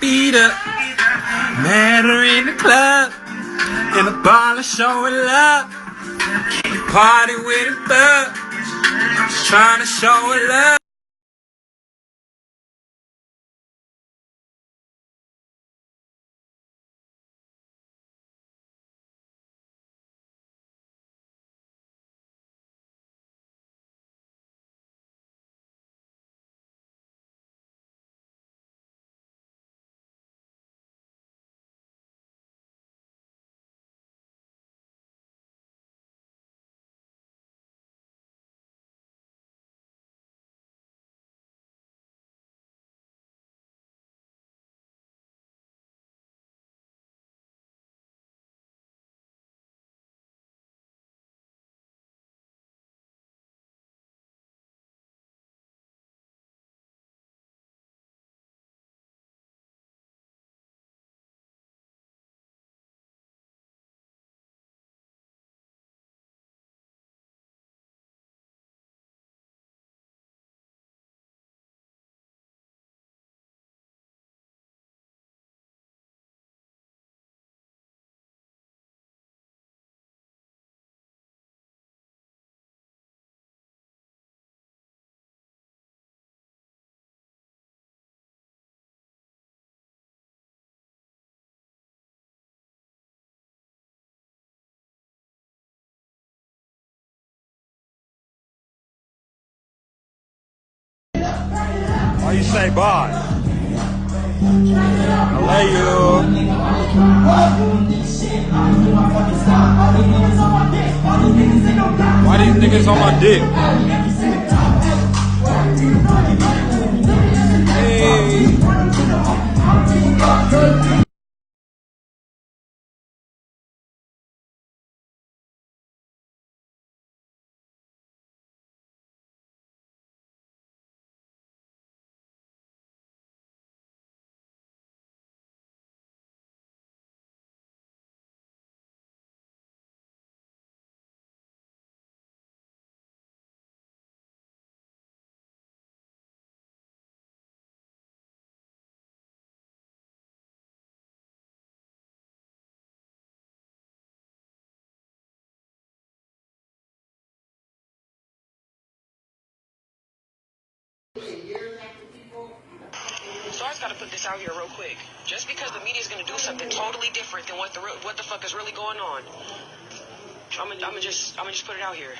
Beat up, met her in the club, in the parlor showing love, party with a bug, trying to show her love. Why you say bye? I love you. Why these niggas on my dick? Hey. So I just gotta put this out here real quick. Just because the media's gonna do something totally different than what the fuck is really going on, I'ma just put it out here.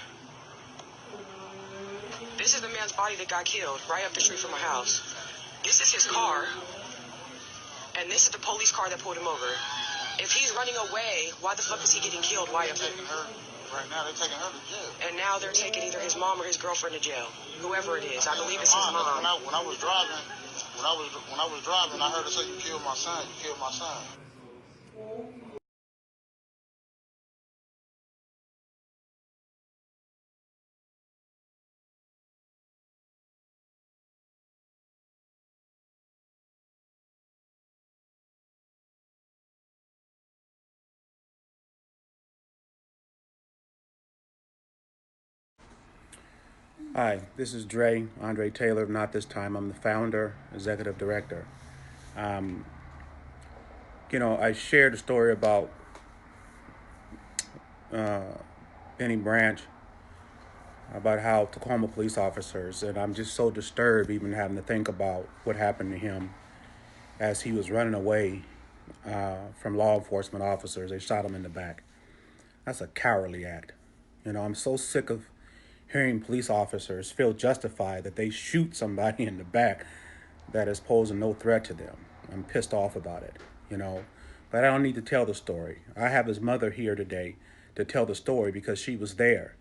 This is the man's body that got killed right up the street from my house. This is his car, and this is the police car that pulled him over. If he's running away, why the fuck is he getting killed? Why? Taking her right now? They're taking her to jail. And now they're taking either his mom or his girlfriend to jail, whoever it is. I believe it's his mom. When I was driving. When I was driving, I heard her say, "You killed my son. You killed my son." Hi, this is Andre Taylor of Not This Time. I'm the founder, executive director. I shared a story about Bennie Branch, about how Tacoma police officers, and I'm just so disturbed even having to think about what happened to him as he was running away from law enforcement officers. They shot him in the back. That's a cowardly act. I'm so sick of hearing police officers feel justified that they shoot somebody in the back that is posing no threat to them. I'm pissed off about it, But I don't need to tell the story. I have his mother here today to tell the story because she was there.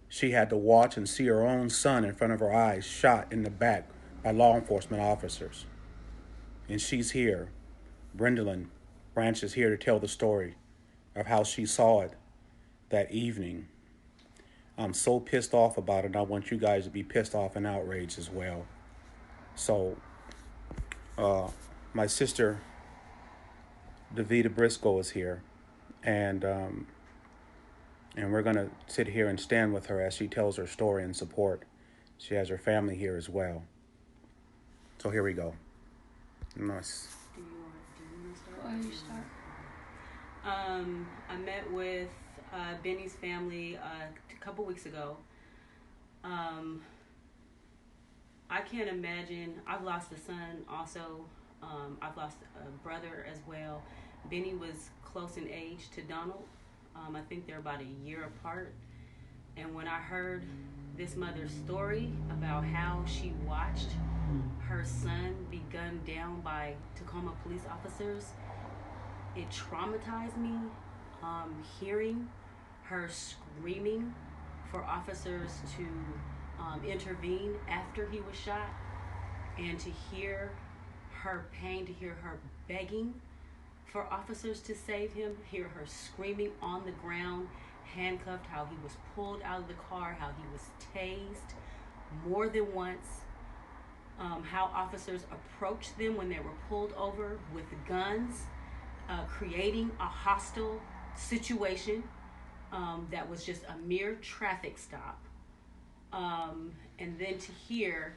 She had to watch and see her own son in front of her eyes shot in the back by law enforcement officers. And she's here. Brendolyn Branch is here to tell the story of how she saw it that evening. I'm so pissed off about it, and I want you guys to be pissed off and outraged as well. So, my sister, Davita Briscoe, is here, and we're going to sit here and stand with her as she tells her story and support. She has her family here as well. So here we go. Nice. Do you want to start? Well, you start. I met with Bennie's family a couple weeks ago. I can't imagine. I've lost a son also. I've lost a brother as well. Bennie was close in age to Donald. I think they're about a year apart. And when I heard this mother's story about how she watched her son be gunned down by Tacoma police officers, it traumatized me. Hearing her screaming for officers to intervene after he was shot, and to hear her pain, to hear her begging for officers to save him, hear her screaming on the ground, handcuffed, how he was pulled out of the car, how he was tased more than once, how officers approached them when they were pulled over with guns, creating a hostile situation that was just a mere traffic stop. And then to hear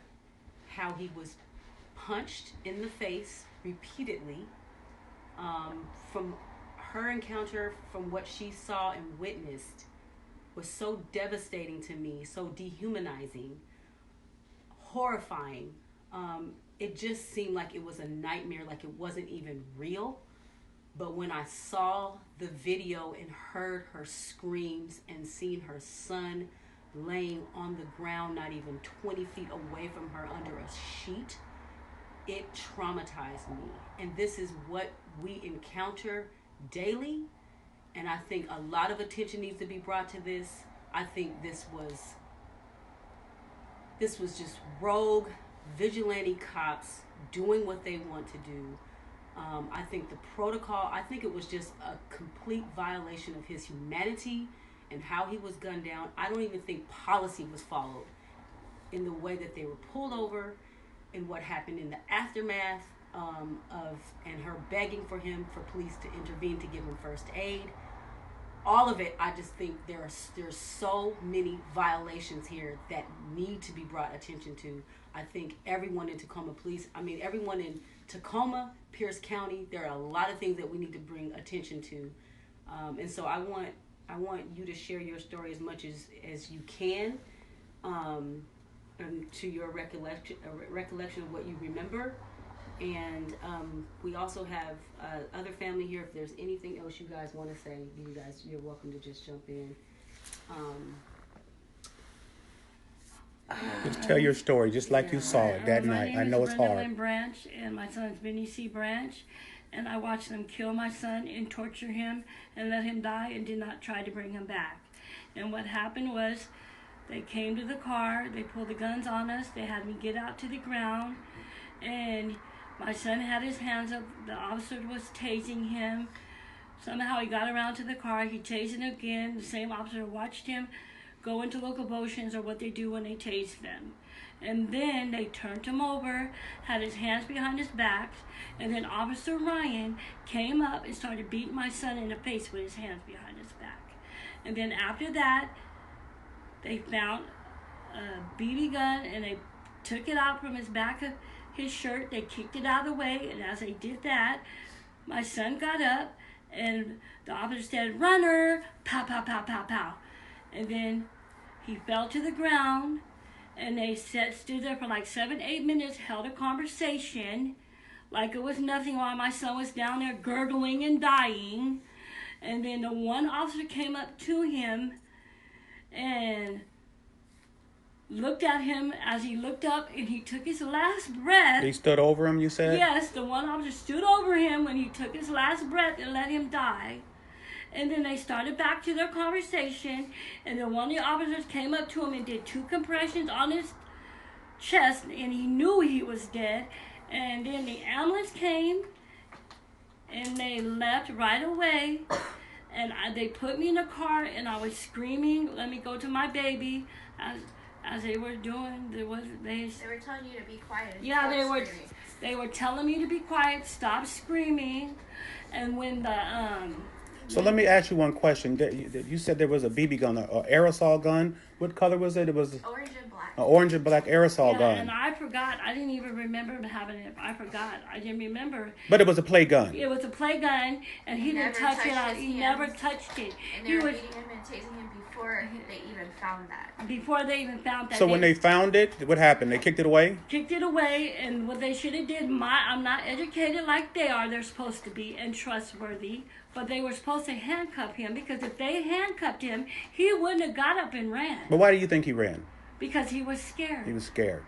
how he was punched in the face repeatedly, from her encounter, from what she saw and witnessed, was so devastating to me, so dehumanizing, horrifying. It just seemed like it was a nightmare, like it wasn't even real. But when I saw the video and heard her screams and seen her son laying on the ground, not even 20 feet away from her under a sheet, it traumatized me. And this is what we encounter daily. And I think a lot of attention needs to be brought to this. I think this was just rogue vigilante cops doing what they want to do. I think the protocol, I think it was just a complete violation of his humanity and how he was gunned down. I don't even think policy was followed in the way that they were pulled over and what happened in the aftermath and her begging for police to intervene to give him first aid. All of it, I just think there's so many violations here that need to be brought attention to. I think everyone in everyone in Tacoma, Pierce County, there are a lot of things that we need to bring attention to. And so I want you to share your story as much as you can, and to your recollection of what you remember. And we also have other family here. If there's anything else you guys want to say, you're welcome to just jump in. Just tell your story, just like you saw it that night. I know it's hard. My name is Brenda Branch, and my son's Bennie C. Branch, and I watched them kill my son and torture him and let him die and did not try to bring him back. And what happened was they came to the car, they pulled the guns on us, they had me get out to the ground, and my son had his hands up, the officer was tasing him. Somehow he got around to the car, he tased him again, the same officer watched him go into locomotions, or what they do when they tase them. And then they turned him over, had his hands behind his back, and then Officer Ryan came up and started beating my son in the face with his hands behind his back. And then after that, they found a BB gun and they took it out from his back of his shirt. They kicked it out of the way, and as they did that, my son got up and the officer said, "Runner!" Pow, pow, pow, pow, pow. And then he fell to the ground, and they stood there for like 7-8 minutes, held a conversation like it was nothing while my son was down there gurgling and dying. And then the one officer came up to him and looked at him as he looked up, and he took his last breath. He stood over him, you said? Yes, the one officer stood over him when he took his last breath and let him die. And then they started back to their conversation, and then one of the officers came up to him and did 2 compressions on his chest, and he knew he was dead. And then the ambulance came, and they left right away. And they put me in a car, and I was screaming, "Let me go to my baby," as they were doing. They were telling you to be quiet. Yeah, they were telling me to be quiet, stop screaming. And when the So let me ask you one question. You said there was a BB gun, an aerosol gun. What color was it? It was Orange and black. An orange and black aerosol Yeah, gun. and I forgot. I didn't even remember having it. I forgot. I didn't remember. But it was a play gun. It was a play gun, and he didn't never touch it touched out. his He hands. never touched it. And He they were was beating him and tasing him before they even found that. before they even found that. So when they found it, what happened? They kicked it away? kicked it away, and what they should have did. I'm not educated like they are. They're supposed to be and trustworthy, but they were supposed to handcuff him, because if they handcuffed him, he wouldn't have got up and ran. But why do you think he ran? Because he was scared. He was scared.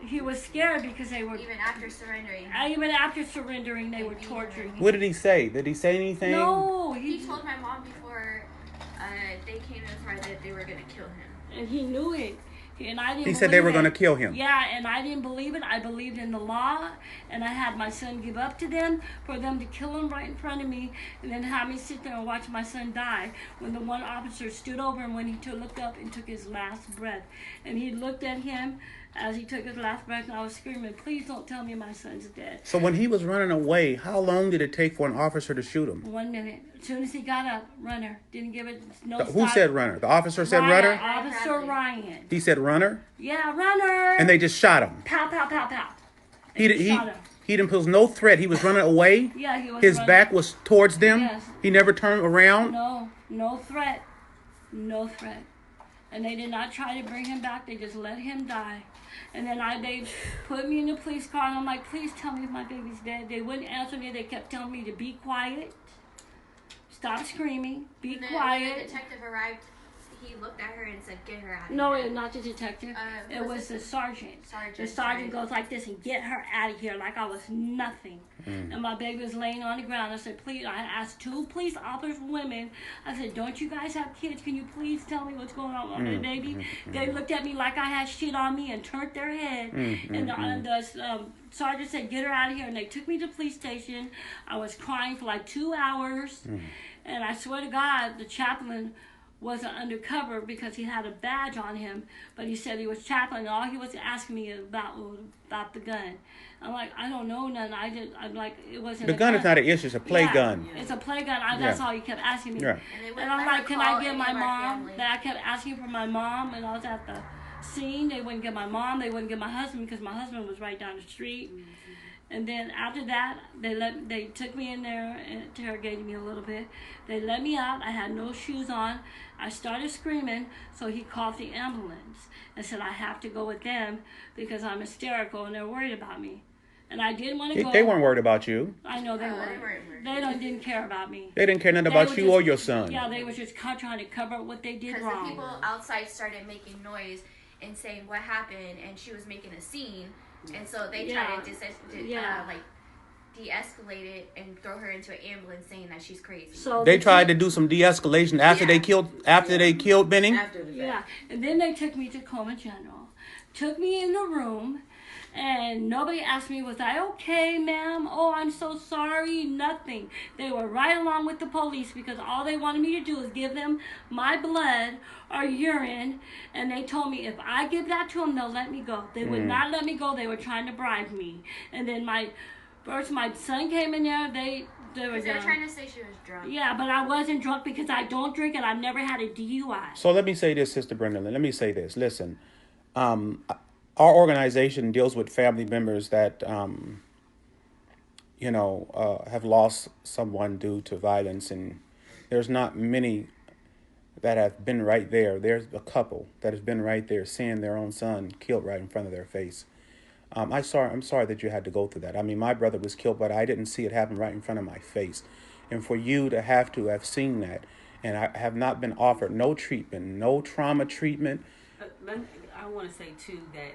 He was scared because they were. Even after surrendering. Even after surrendering, they were torturing him. What did he say? Did he say anything? No, He told my mom before they came to the car that they were going to kill him. and he knew it. And I didn't. He said they believe were it. going to kill him. Yeah, and I didn't believe it. I believed in the law, and I had my son give up to them for them to kill him right in front of me, and then have me sit there and watch my son die. When the one officer stood over him, when he looked up and took his last breath, and he looked at him as he took his last breath, and I was screaming, "Please don't tell me my son's dead." So when he was running away, how long did it take for an officer to shoot him? 1 minute. As soon as he got up, runner. Didn't give it no Who stop. said runner? The officer said Ryan, runner? Officer Ryan. He said runner? Yeah, runner. And they just shot him. Pow, pow, pow, pow. He didn't pose no threat. He was running away. Yeah, he was His running. back was towards them. Yes. He never turned around. No threat. No threat. And they did not try to bring him back. They just let him die. And then they put me in the police car, and I'm like, "Please tell me if my baby's dead." They wouldn't answer me. They kept telling me to be quiet, stop screaming, be When quiet. the detective arrived, he looked at her and said, "Get her out of No, here." it's not the detective. It was the sergeant. The sergeant sorry. goes like this and get her out of here, like I was nothing. And my baby was laying on the ground. I said, "Please," I asked 2 police officers, women. I said, "Don't you guys have kids? Can you please tell me what's going on with my baby?" They looked at me like I had shit on me and turned their head. And the sergeant said, "Get her out of here." And they took me to the police station. I was crying for like 2 hours. And I swear to God, the chaplain wasn't undercover because he had a badge on him, but he said he was chaplain, and all he was asking me about the gun. I'm like, "I don't know none." I'm like, it wasn't. The gun is not an issue. It's a play gun. It's a play gun. That's all he kept asking me. Yeah. And I'm like, "Can I get my mom?" I kept asking for my mom, and I was at the scene. They wouldn't get my mom. They wouldn't get my husband because my husband was right down the street. And then after that, they took me in there and interrogated me a little bit. They let me out. I had no shoes on. I started screaming, so he called the ambulance and said I have to go with them because I'm hysterical and they're worried about me. And I didn't want to go. They weren't worried about you. I know they weren't. They didn't care about me. They didn't care nothing about you or your son. Yeah, they were just trying to cover up what they did Because wrong. the people outside started making noise and saying what happened, and she was making a scene. And so they tried to de-escalate it and throw her into an ambulance, saying that she's crazy. So They tried to do some de-escalation after they killed Bennie. Yeah, and then they took me to Coma General, took me in the room, and nobody asked me, "Was I okay, ma'am? Oh, I'm so sorry." Nothing. They were right along with the police because all they wanted me to do was give them my blood or urine, and they told me if I give that to them, they'll let me go. They would not let me go. They were trying to bribe me. And then my son came in there. They were trying to say she was drunk. Yeah, but I wasn't drunk because I don't drink and I've never had a DUI. So let me say this, Sister Brenda. Let me say this. Listen, our organization deals with family members that, have lost someone due to violence, and there's not many that have been right there. There's a couple that have been right there, seeing their own son killed right in front of their face. I'm sorry that you had to go through that. I mean, my brother was killed, but I didn't see it happen right in front of my face. And for you to have seen that, and I have not been offered no treatment, no trauma treatment. I want to say, too, that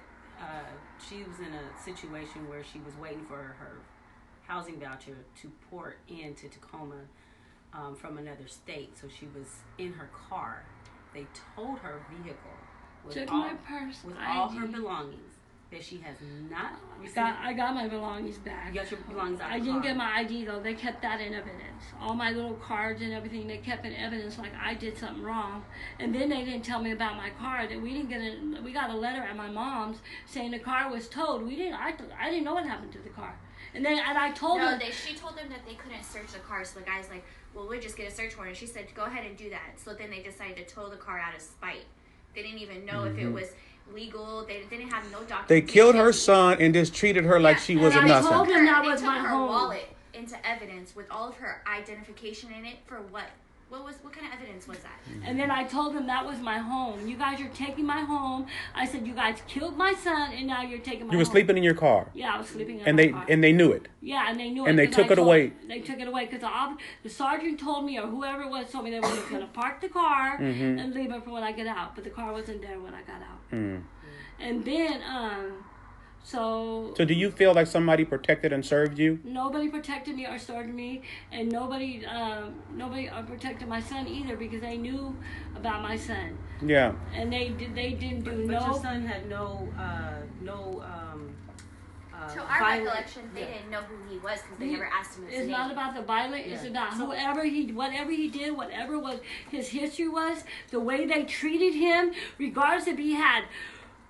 she was in a situation where she was waiting for her housing voucher to port into Tacoma from another state. So she was in her car. They towed her vehicle with all her belongings that she has not received. I got my belongings back. You got your belongings out I of the didn't car. get my ID though. They kept that in evidence. All my little cards and everything, they kept in evidence like I did something wrong. And then they didn't tell me about my car. That we got a letter at my mom's saying the car was towed. I didn't know what happened to the car. And I told them. She told them that they couldn't search the car. So the guy's like, "Well, we'll just get a search warrant." She said, "Go ahead and do that." So then they decided to tow the car out of spite. They didn't even know if it was legal. They didn't have no documentation. They killed her son and just treated her like she was a and I told nothing. them that They was took my her home. wallet into evidence with all of her identification in it for what? What kind of evidence was that? And then I told them that was my home. You guys are taking my home. I said, you guys killed my son, and now you're taking my home. You were sleeping in your car. Yeah, I was sleeping in And my car. they knew it. Yeah, and they knew it. And they 'cause took it away. They took it away because the sergeant told me, or whoever it was told me they were going to park the car and leave it for when I get out. But the car wasn't there when I got out. And then, So do you feel like somebody protected and served you? Nobody protected me or served me, and nobody protected my son either because they knew about my son. Yeah. And they didn't do But your son had no To our violent- recollection, they didn't know who he was because they never asked him his It's name. not about the violent. It's about whatever he did, whatever was his history was, the way they treated him, regardless if he had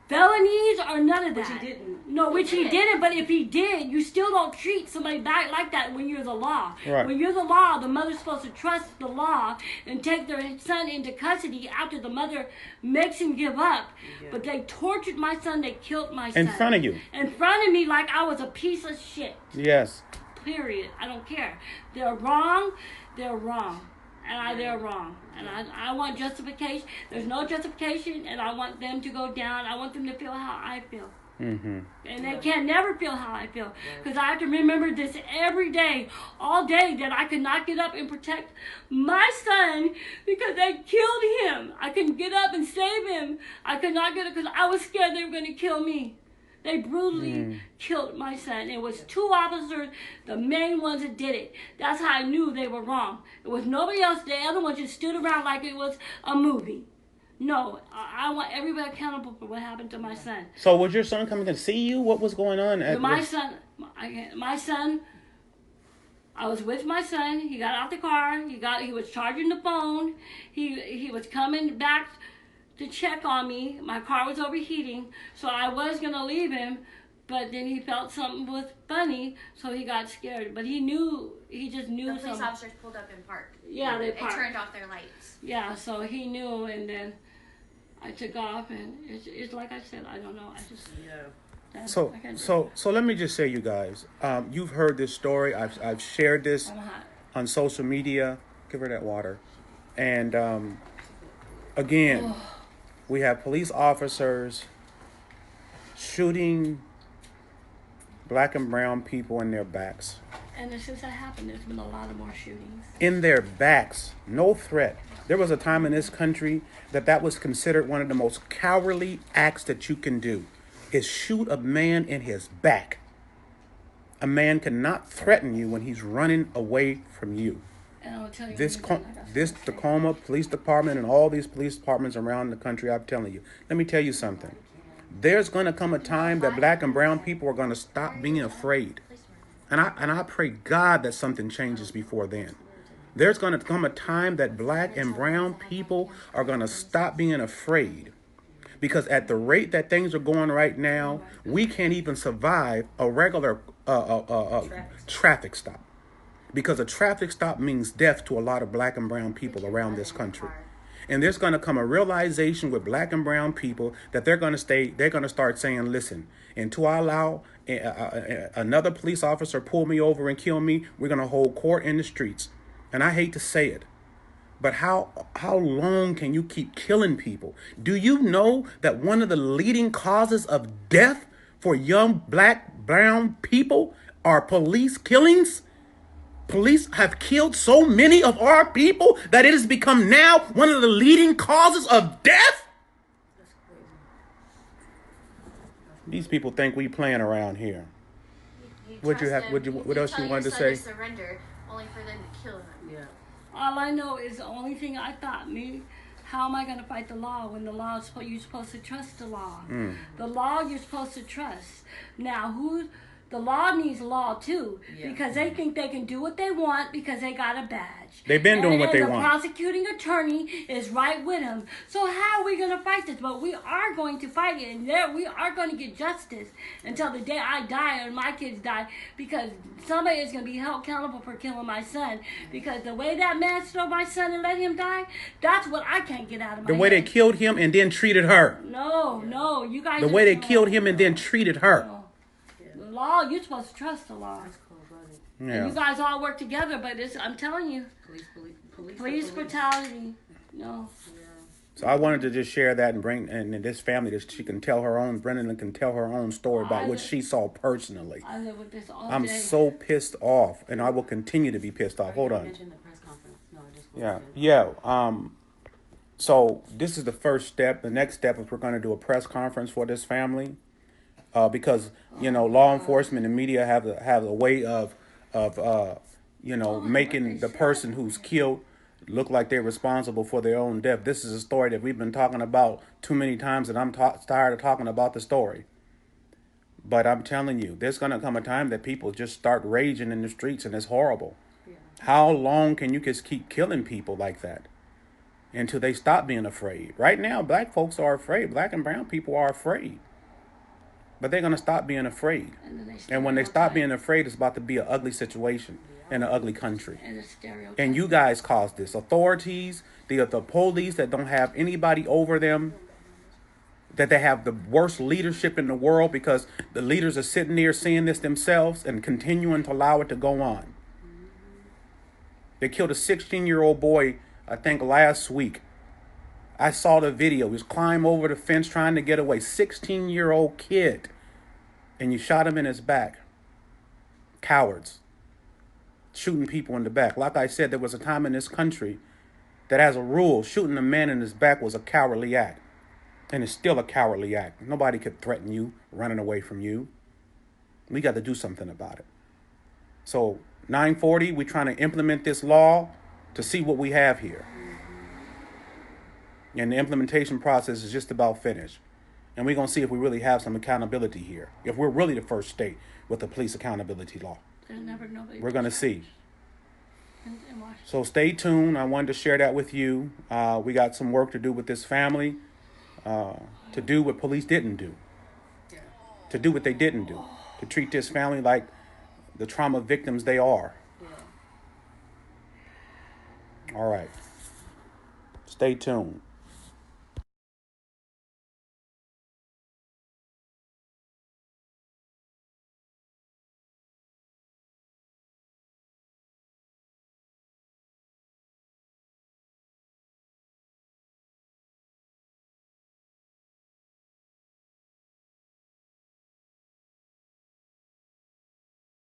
felonies or none of that. Which he didn't. No, which he didn't. But if he did, you still don't treat somebody back like that when you're the law. Right. When you're the law, the mother's supposed to trust the law and take their son into custody after the mother makes him give up. Yeah. But they tortured my son. They killed my son. In front of you. In front of me like I was a piece of shit. Yes. Period. I don't care. They're wrong. They're wrong. And they're wrong. And I want justification. There's no justification, and I want them to go down. I want them to feel how I feel. Mm-hmm. And they can never feel how I feel. Because I have to remember this every day, all day, that I could not get up and protect my son because they killed him. I couldn't get up and save him. I could not get up because I was scared they were going to kill me. They brutally killed my son. It was 2 officers, the main ones that did it. That's how I knew they were wrong. It was nobody else. The other ones just stood around like it was a movie. No, I want everybody accountable for what happened to my son. So was your son coming to see you? What was going on? My son, I was with my son. He got out the car. He was charging the phone. He was coming back to check on me. My car was overheating, so I was gonna leave him, but then he felt something was funny, so he got scared. But he just knew The police something. officers pulled up and parked. Yeah, they They parked. turned off their lights. Yeah, so he knew, and then I took off, and it's like I said, I don't know. I just So let me just say, you guys, you've heard this story. I've shared this I'm hot. on social media. Give her that water. And again, we have police officers shooting black and brown people in their backs. And since that happened, there's been a lot of more shootings. In their backs. No threat. There was a time in this country that was considered one of the most cowardly acts that you can do, is shoot a man in his back. A man cannot threaten you when he's running away from you. And I'll tell you This one thing, I got this something to say. Tacoma Police Department and all these police departments around the country, I'm telling you. Let me tell you something. There's going to come a time that black and brown people are going to stop being afraid. And I pray God that something changes before then. There's going to come a time that black and brown people are going to stop being afraid. Because at the rate that things are going right now, we can't even survive a regular traffic stop. Because a traffic stop means death to a lot of black and brown people around this country. And there's going to come a realization with black and brown people that they're going to start saying, listen, until I allow another police officer pull me over and kill me, we're going to hold court in the streets. And I hate to say it, but how long can you keep killing people? Do you know that one of the leading causes of death for young black, brown people are police killings? Police have killed so many of our people that it has become now one of the leading causes of death. These people think we playing around here. What else you wanted to say? Surrender, only for them to kill him. Yeah. All I know is the only thing I thought, how am I going to fight the law when the law is you're supposed to trust the law? The law you're supposed to trust. Now, the law needs law too, Yeah. because they think they can do what they want because they got a badge. They've been doing what they the want. The prosecuting attorney is right with them. So how are we going to fight this? But we are going to fight it, and we are going to get justice until the day I die or my kids die, because somebody is going to be held accountable for killing my son. Because the way that man stole my son and let him die, that's what I can't get out of my The way they head. killed him and then treated her. No, you guys. The way they killed him and then treated her. No. The law, you're supposed to trust the law. And Yeah. you guys all work together, but I'm telling you, police brutality. No. So I wanted to just share that and bring and this family that she can tell her own. Brendan can tell her own story about what she saw personally. I live with this all I'm day. so pissed off, and I will continue to be pissed off. Hold on. Mentioned the press conference. No, I just Yeah. So this is the first step. The next step is we're going to do a press conference for this family, because law enforcement and media have a way of making the person who's killed look like they're responsible for their own death. This is a story that we've been talking about too many times, and I'm tired of talking about the story. But I'm telling you, there's going to come a time that people just start raging in the streets, and it's horrible. Yeah. How long can you just keep killing people like that until they stop being afraid? Right now, black folks are afraid. Black and brown people are afraid. But they're going to stop being afraid. And when they stop being afraid, it's about to be an ugly situation in an ugly country. And you guys caused this. Authorities, the police that don't have anybody over them, that they have the worst leadership in the world because the leaders are sitting there seeing this themselves and continuing to allow it to go on. They killed a 16-year-old boy, I think, last week. I saw the video. He was climbing over the fence trying to get away. 16-year-old kid. And you shot him in his back. Cowards. Shooting people in the back. Like I said, there was a time in this country that has a rule. Shooting a man in his back was a cowardly act. And it's still a cowardly act. Nobody could threaten you, running away from you. We got to do something about it. So 940, we're trying to implement this law to see what we have here. And the implementation process is just about finished. And we're going to see if we really have some accountability here. If we're really the first state with the police accountability law. We're going to see. So stay tuned. I wanted to share that with you. We got some work to do with this family. To do what police didn't do. To do what they didn't do. To treat this family like the trauma victims they are. All right. Stay tuned.